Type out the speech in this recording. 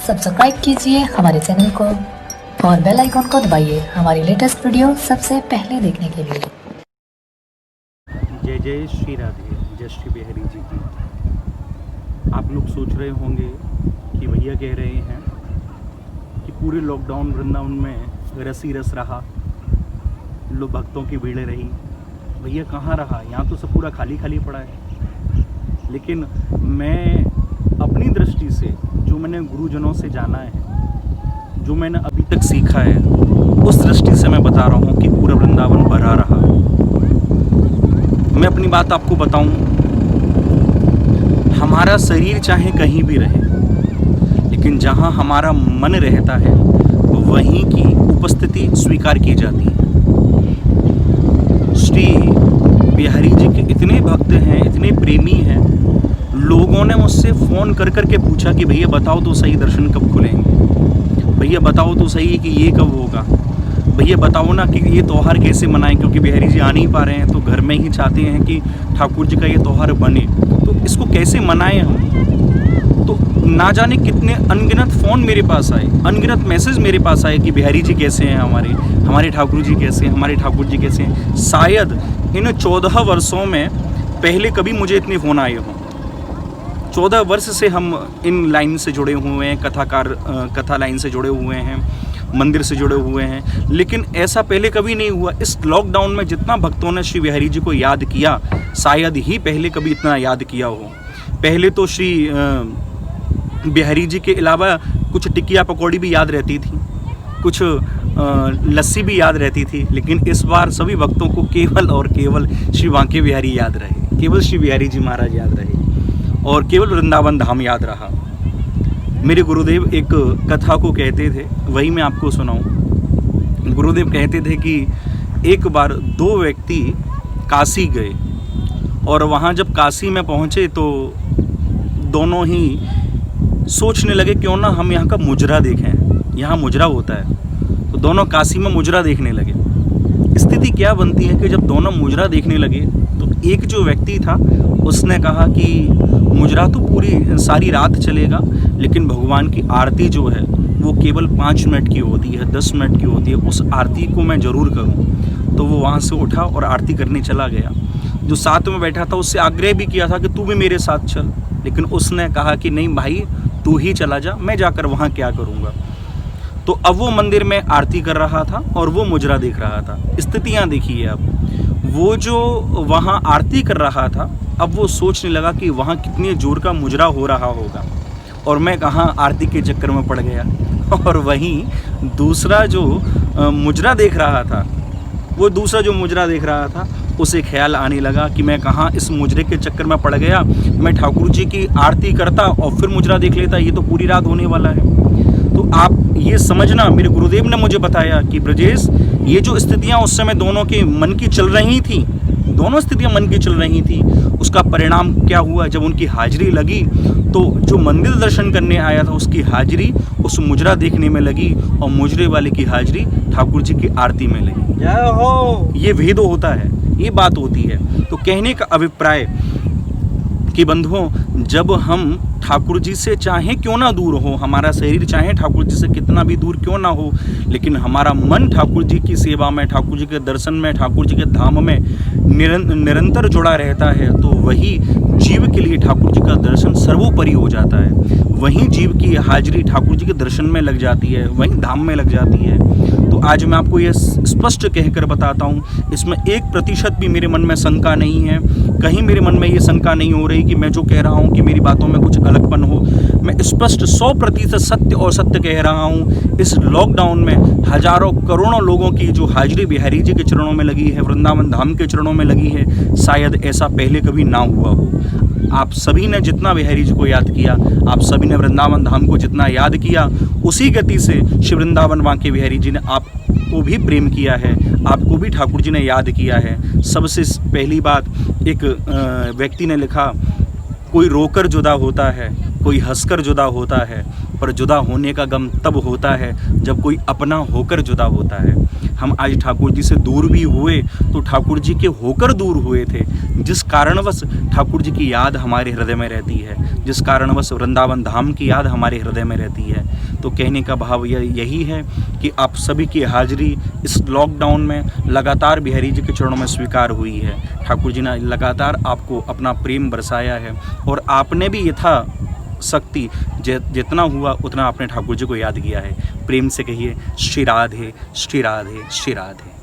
Subscribe कीजिए हमारे channel को और बेल आइकॉन को दबाइए हमारी लेटेस्ट वीडियो सबसे पहले देखने के लिए। जय जय श्री राधे, जय श्री बिहारी जी की। आप लोग सोच रहे होंगे कि भैया कह रहे हैं कि पूरे लॉकडाउन वृंदावन में रस ही रस रहा, लोग भक्तों की भीड़ रही। भैया कहाँ रहा, यहाँ तो सब पूरा खाली खाली पड़ा है। लेकिन मैं अपनी दृष्टि से, जो मैंने गुरुजनों से जाना है, जो मैंने अभी तक सीखा है, उस दृष्टि से मैं बता रहा हूँ कि पूरा वृंदावन भरा रहा। मैं अपनी बात आपको बताऊं, हमारा शरीर चाहे कहीं भी रहे, लेकिन जहां हमारा मन रहता है वहीं की उपस्थिति स्वीकार की जाती है। श्री बिहारी जी के इतने भक्त हैं, इतने प्रेमी हैं, लोगों ने मुझसे फ़ोन कर कर के पूछा कि भैया बताओ तो सही दर्शन कब खुलेंगे, भैया बताओ तो सही कि ये कब होगा, भैया बताओ ना कि ये त्यौहार कैसे मनाएं, क्योंकि बिहारी जी आ नहीं पा रहे हैं तो घर में ही चाहते हैं कि ठाकुर जी का ये त्यौहार बने, तो इसको कैसे मनाएं हम। तो ना जाने कितने अनगिनत फ़ोन मेरे पास आए, अनगिनत मैसेज मेरे पास आए कि बिहारी जी कैसे हैं, हमारे ठाकुर जी कैसे हैं, हमारे ठाकुर जी कैसे हैं। शायद इन 14 वर्षों में पहले कभी मुझे इतने फ़ोन आए हों। 14 वर्ष से हम इन लाइन से जुड़े हुए हैं, कथा लाइन से जुड़े हुए हैं, मंदिर से जुड़े हुए हैं, लेकिन ऐसा पहले कभी नहीं हुआ। इस लॉकडाउन में जितना भक्तों ने श्री बिहारी जी को याद किया, शायद ही पहले कभी इतना याद किया हो। पहले तो श्री बिहारी जी के अलावा कुछ टिकिया पकौड़ी भी याद रहती थी, कुछ लस्सी भी याद रहती थी, लेकिन इस बार सभी भक्तों को केवल और केवल श्री बांके बिहारी याद रहे, केवल श्री बिहारी जी महाराज याद रहे और केवल वृंदावन धाम याद रहा। मेरे गुरुदेव एक कथा को कहते थे, वही मैं आपको सुनाऊं। गुरुदेव कहते थे कि एक बार 2 व्यक्ति काशी गए और वहाँ जब काशी में पहुँचे तो दोनों ही सोचने लगे क्यों ना हम यहाँ का मुजरा देखें, यहाँ मुजरा होता है। तो दोनों काशी में मुजरा देखने लगे। स्थिति क्या बनती है कि जब दोनों मुजरा देखने लगे तो एक जो व्यक्ति था उसने कहा कि मुजरा तो पूरी सारी रात चलेगा, लेकिन भगवान की आरती जो है वो केवल 5 मिनट की होती है, 10 मिनट की होती है, उस आरती को मैं ज़रूर करूं। तो वो वहाँ से उठा और आरती करने चला गया। जो साथ में बैठा था उससे आग्रह भी किया था कि तू भी मेरे साथ चल, लेकिन उसने कहा कि नहीं भाई तू ही चला जा, मैं जाकर वहाँ क्या करूँगा। तो अब वो मंदिर में आरती कर रहा था और वो मुजरा देख रहा था। स्थितियाँ देखिए अब, वो जो वहाँ आरती कर रहा था अब वो सोचने लगा कि वहाँ कितने जोर का मुजरा हो रहा होगा और मैं कहाँ आरती के चक्कर में पड़ गया। और वहीं दूसरा जो मुजरा देख रहा था, उसे ख्याल आने लगा कि मैं कहाँ इस मुजरे के चक्कर में पड़ गया, मैं ठाकुर जी की आरती करता और फिर मुजरा देख लेता, ये तो पूरी रात होने वाला है। तो आप ये समझना, मेरे गुरुदेव ने मुझे बताया कि ब्रजेश, ये जो स्थितियाँ उस समय दोनों के मन की चल रही थी, दोनों स्थितियाँ मन की चल रही थी, उसका परिणाम क्या हुआ, जब उनकी हाजिरी लगी तो जो मंदिर दर्शन करने आया था उसकी हाजिरी उस मुजरा देखने में लगी और मुजरे वाले की हाजिरी ठाकुर जी की आरती में लगी। जय हो। ये भेद होता है, ये बात होती है। तो कहने का अभिप्राय कि बंधुओं, जब हम ठाकुर जी से चाहे क्यों ना दूर हो, हमारा शरीर चाहे ठाकुर जी से कितना भी दूर क्यों ना हो, लेकिन हमारा मन ठाकुर जी की सेवा में, ठाकुर जी के दर्शन में, ठाकुर जी के धाम में निरंतर जुड़ा रहता है, तो वही जीव के लिए ठाकुर जी का दर्शन सर्वोपरि हो जाता है। वहीं जीव की हाजिरी ठाकुर जी के दर्शन में लग जाती है, वहीं धाम में लग जाती है। तो आज मैं आपको ये स्पष्ट कहकर बताता हूँ, इसमें 1% भी मेरे मन में शंका नहीं है। कहीं मेरे मन में ये शंका नहीं हो रही कि मैं जो कह रहा हूँ कि मेरी बातों में कुछ अलगपन हो। मैं स्पष्ट 100% सत्य और सत्य कह रहा हूँ। इस लॉकडाउन में हजारों करोड़ों लोगों की जो हाजिरी बिहारी जी के चरणों में लगी है, वृंदावन धाम के चरणों में लगी है, शायद ऐसा पहले कभी ना हुआ हो। आप सभी ने जितना बिहारी जी को याद किया, आप सभी ने वृंदावन धाम को जितना याद किया, उसी गति से श्री वृंदावन बांके बिहारी जी ने आपको भी प्रेम किया है, आपको भी ठाकुर जी ने याद किया है। सबसे पहली बात, एक व्यक्ति ने लिखा, कोई रोकर जुदा होता है, कोई हंसकर जुदा होता है, पर जुदा होने का गम तब होता है जब कोई अपना होकर जुदा होता है। हम आज ठाकुर जी से दूर भी हुए तो ठाकुर जी के होकर दूर हुए थे, जिस कारणवश ठाकुर जी की याद हमारे हृदय में रहती है, जिस कारणवश वृंदावन धाम की याद हमारे हृदय में रहती है। तो कहने का भाव यही है कि आप सभी की हाजिरी इस लॉकडाउन में लगातार बिहारी जी के चरणों में स्वीकार हुई है। ठाकुर जी ने लगातार आपको अपना प्रेम बरसाया है और आपने भी यथा शक्ति जितना हुआ उतना आपने ठाकुर जी को याद किया है। प्रेम से कहिए श्री राधे, श्री राधे, श्री राधे।